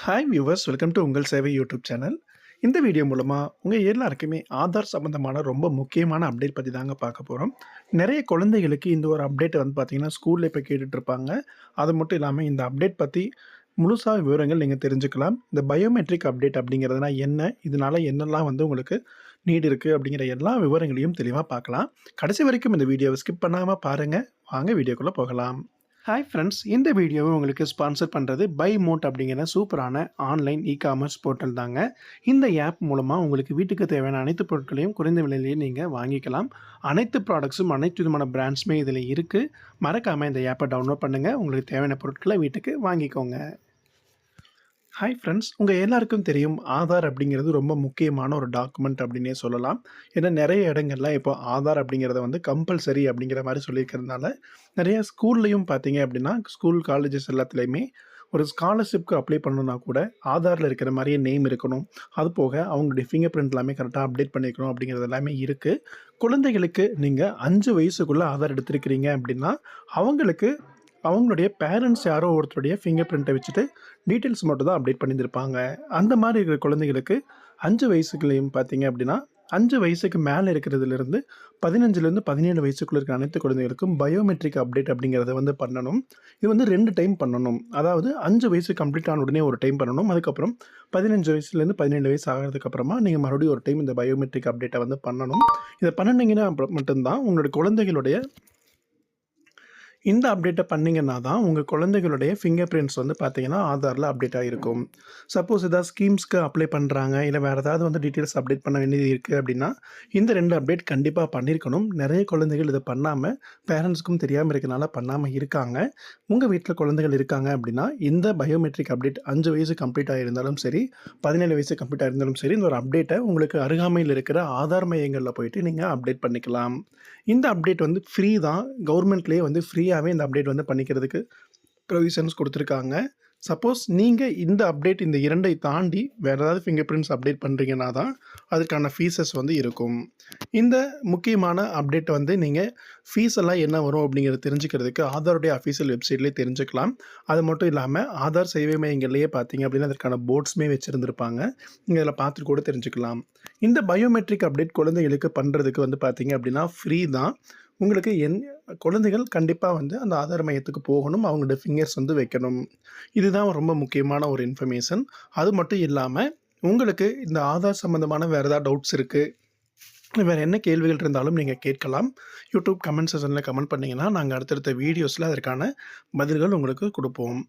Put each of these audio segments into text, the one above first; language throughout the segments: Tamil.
ஹாய் வியூவர்ஸ், வெல்கம் டு உங்கள் சேவை யூடியூப் சேனல். இந்த வீடியோ மூலமாக உங்கள் எல்லாருக்குமே ஆதார் சம்மந்தமான ரொம்ப முக்கியமான அப்டேட் பற்றி தாங்க பார்க்க போகிறோம். நிறைய குழந்தைகளுக்கு இந்த ஒரு அப்டேட் வந்து பார்த்தீங்கன்னா ஸ்கூலில் இப்போ கேட்டுட்ருப்பாங்க. அது மட்டும் இல்லாமல் இந்த அப்டேட் பற்றி முழுசாக விவரங்கள் நீங்கள் தெரிஞ்சுக்கலாம். இந்த பயோமெட்ரிக் அப்டேட் அப்படிங்கிறதுனா என்ன, இதனால என்னெல்லாம் வந்து உங்களுக்கு நீட் இருக்குது அப்படிங்கிற எல்லா விவரங்களையும் தெளிவாக பார்க்கலாம். கடைசி வரைக்கும் இந்த வீடியோவை ஸ்கிப் பண்ணாமல் பாருங்கள். வாங்க வீடியோக்குள்ளே போகலாம். ஹாய் ஃப்ரெண்ட்ஸ், இந்த வீடியோவை உங்களுக்கு ஸ்பான்சர் பண்ணுறது பைமோட் அப்படிங்கிற சூப்பரான ஆன்லைன் காமர்ஸ் போர்ட்டல் தாங்க. இந்த ஆப் மூலமாக உங்களுக்கு வீட்டுக்கு தேவையான அனைத்து பொருட்களையும் குறைந்த விலையிலேயே நீங்கள் வாங்கிக்கலாம். அனைத்து ப்ராடக்ட்ஸும் அனைத்து விதமான பிராண்ட்ஸுமே இதில் இருக்குது. மறக்காமல் இந்த ஆப்பை டவுன்லோட் பண்ணுங்கள். உங்களுக்கு தேவையான பொருட்களை வீட்டுக்கு வாங்கிக்கோங்க. ஹாய் ஃப்ரெண்ட்ஸ், உங்கள் எல்லாருக்கும் தெரியும் ஆதார் அப்படிங்கிறது ரொம்ப முக்கியமான ஒரு டாக்குமெண்ட் அப்படின்னே சொல்லலாம். ஏன்னா நிறைய இடங்கள்ல இப்போ ஆதார் அப்படிங்கிறத வந்து கம்பல்சரி அப்படிங்கிற மாதிரி சொல்லியிருக்கிறதுனால நிறைய ஸ்கூல்லையும் பார்த்தீங்க அப்படின்னா ஸ்கூல் காலேஜஸ் எல்லாத்துலேயுமே ஒரு ஸ்காலர்ஷிப்க்கு அப்ளை பண்ணணுன்னா கூட ஆதாரில் இருக்கிற மாதிரியே நேம் இருக்கணும். அது போக அவங்களுடைய ஃபிங்கர் பிரிண்ட் எல்லாமே கரெக்டாக அப்டேட் பண்ணிக்கணும் அப்படிங்கிறது எல்லாமே இருக்குது. குழந்தைகளுக்கு நீங்கள் 5 வயசுக்குள்ளே ஆதார் எடுத்திருக்கிறீங்க அப்படின்னா அவங்களுக்கு அவங்களுடைய பேரண்ட்ஸ் யாரோ ஒருத்தருடைய ஃபிங்கர் பிரிண்ட்டை வச்சுட்டு டீட்டெயில்ஸ் மட்டும் தான் அப்டேட் பண்ணியிருப்பாங்க. அந்த மாதிரி இருக்கிற குழந்தைகளுக்கு 5 வயசுக்குள்ளேயும் பார்த்தீங்க அப்படின்னா 5 வயசுக்கு மேலே இருக்கிறதுலேருந்து 15லேருந்து 17 வயசுக்குள்ளே இருக்கிற அனைத்து குழந்தைகளுக்கும் பயோமெட்ரிக் அப்டேட் அப்படிங்கிறத வந்து பண்ணணும். இது வந்து 2 டைம் பண்ணணும். அதாவது 5 வயசு கம்ப்ளீட் ஆன உடனே ஒரு டைம் பண்ணணும். அதுக்கப்புறம் 15 வயசுலேருந்து 17 வயசு ஆகிறதுக்கப்புறமா நீங்கள் மறுபடியும் ஒரு டைம் இந்த பயோமெட்ரிக் அப்டேட்டை வந்து பண்ணணும். இதை பண்ணினீங்கன்னா அப்புறம் மட்டும்தான் உங்களுடைய குழந்தைகளுடைய இந்த அப்டேட்டை பண்ணிங்கன்னா தான் உங்கள் குழந்தைகளுடைய ஃபிங்கர் பிரிண்ட்ஸ் வந்து பார்த்தீங்கன்னா ஆதாரில் அப்டேட் ஆகிருக்கும். சப்போஸ் ஏதாவது ஸ்கீம்ஸ்க்கு அப்ளை பண்ணுறாங்க, இல்லை வேறு ஏதாவது வந்து டீட்டெயில்ஸ் அப்டேட் பண்ண வேண்டியது இருக்குது அப்படின்னா இந்த 2 அப்டேட் கண்டிப்பாக பண்ணியிருக்கணும். நிறைய குழந்தைகள் இதை பண்ணாமல் பேரண்ட்ஸ்க்கும் தெரியாமல் இருக்கனால பண்ணாமல் இருக்காங்க. உங்கள் வீட்டில் குழந்தைகள் இருக்காங்க அப்படின்னா இந்த பயோமெட்ரிக் அப்டேட் 5 வயசு கம்ப்ளீட் ஆகியிருந்தாலும் சரி, 17 வயசு கம்ப்ளீட் ஆகியிருந்தாலும் சரி, இந்த ஒரு அப்டேட்டை உங்களுக்கு அருகாமையில் இருக்கிற ஆதார் மையங்களில் போயிட்டு நீங்கள் அப்டேட் பண்ணிக்கலாம். இந்த அப்டேட் வந்து ஃப்ரீ தான். கவர்மெண்ட்லேயே வந்து ஃப்ரீயாகவே இந்த அப்டேட் வந்து பண்ணிக்கிறதுக்கு ப்ரொவிஷன்ஸ் கொடுத்துருக்காங்க. சப்போஸ் நீங்கள் இந்த அப்டேட் இந்த 2ஐ தாண்டி வேறு ஏதாவது ஃபிங்கர் பிரிண்ட்ஸ் அப்டேட் பண்ணுறீங்கன்னா தான் அதுக்கான ஃபீஸஸ் வந்து இருக்கும். இந்த முக்கியமான அப்டேட் வந்து நீங்கள் ஃபீஸ் எல்லாம் என்ன வரும் அப்படிங்கிறத தெரிஞ்சுக்கிறதுக்கு ஆதாருடைய அஃபீஷியல் வெப்சைட்லேயே தெரிஞ்சுக்கலாம். அது மட்டும் இல்லாமல் ஆதார் சேவை மையங்கள்லேயே பார்த்தீங்க அப்படின்னா அதற்கான போர்ட்ஸுமே வச்சுருந்துருப்பாங்க. நீங்கள் இதில் பார்த்துட்டு கூட தெரிஞ்சுக்கலாம். இந்த பயோமெட்ரிக் அப்டேட் குழந்தைகளுக்கு பண்ணுறதுக்கு வந்து பார்த்தீங்க அப்படின்னா ஃப்ரீ தான். உங்களுக்கு குழந்தைகள் கண்டிப்பாக வந்து அந்த ஆதார் மையத்துக்கு போகணும். அவங்களோட ஃபிங்கர்ஸ் வந்து வைக்கணும். இதுதான் ரொம்ப முக்கியமான ஒரு இன்ஃபர்மேஷன். அது மட்டும் இல்லாமல் உங்களுக்கு இந்த ஆதார் சம்மந்தமான வேறு ஏதாவது டவுட்ஸ் இருக்குது, வேறு என்ன கேள்விகள் இருந்தாலும் நீங்கள் கேட்கலாம். யூடியூப் கமெண்ட் செக்ஷனில் கமெண்ட் பண்ணிங்கன்னா நாங்கள் அடுத்தடுத்த வீடியோஸில் அதற்கான பதில்கள் உங்களுக்கு கொடுப்போம்.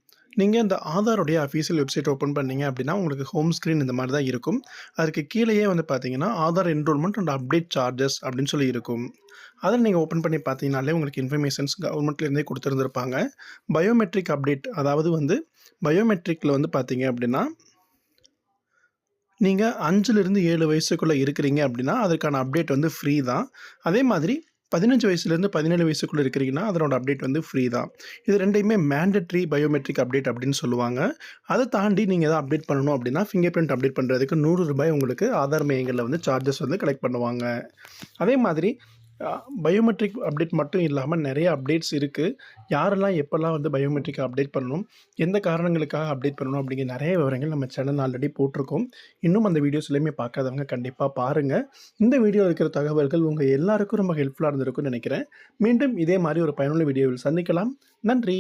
நீங்கள் இந்த ஆதாருடைய அஃபீஷியல் வெப்சைட் ஓப்பன் பண்ணீங்க அப்படின்னா உங்களுக்கு ஹோம் ஸ்க்ரீன் இந்த மாதிரி தான் இருக்கும். அதுக்கு கீழேயே வந்து பார்த்தீங்கன்னா Aadhaar enrolment and update charges அப்படின்னு சொல்லி இருக்கும். அதில் நீங்கள் ஓப்பன் பண்ணி பார்த்தீங்கனாலே உங்களுக்கு இன்ஃபர்மேஷன்ஸ் கவர்மெண்ட்லேருந்தே கொடுத்துருந்துருப்பாங்க. பயோமெட்ரிக் அப்டேட், அதாவது வந்து பயோமெட்ரிக்கில் வந்து பார்த்தீங்க அப்படின்னா நீங்கள் 5லேருந்து 7 வயசுக்குள்ளே இருக்கிறீங்க அப்படின்னா அதற்கான அப்டேட் வந்து ஃப்ரீ தான். அதே மாதிரி 15 வயசுலேருந்து 17 வயசுக்குள்ளே இருக்கிறீங்கன்னா அதனோட அப்டேட் வந்து ஃப்ரீ தான். இது 2யுமே மேண்டட்ரி பயோமெட்ரிக் அப்டேட் அப்படின்னு சொல்லுவாங்க. அதை தாண்டி நீங்கள் எதாவது அப்டேட் பண்ணணும் அப்படின்னா ஃபிங்கர் பிரிண்ட் அப்டேட் பண்ணுறதுக்கு ₹100 உங்களுக்கு ஆதார் மையங்களில் வந்து சார்ஜஸ் வந்து கலெக்ட் பண்ணுவாங்க. அதே மாதிரி பயோமெட்ரிக் அப்டேட் மட்டும் இல்லாமல் நிறைய அப்டேட்ஸ் இருக்குது. யாரெல்லாம் எப்போல்லாம் வந்து பயோமெட்ரிக் அப்டேட் பண்ணணும், எந்த காரணங்களுக்காக அப்டேட் பண்ணணும் அப்படிங்கிற நிறைய விவரங்கள் நம்ம சேனல் ஆல்ரெடி போட்டிருக்கோம். இன்னும் அந்த வீடியோஸ் எல்லாமே பார்க்காதவங்க கண்டிப்பாக பாருங்கள். இந்த வீடியோ இருக்கிற தகவல்கள் உங்கள் எல்லாருக்கும் ரொம்ப ஹெல்ப்ஃபுல்லாக இருந்திருக்கும்னு நினைக்கிறேன். மீண்டும் இதே மாதிரி ஒரு பயனுள்ள வீடியோவில் சந்திக்கலாம். நன்றி.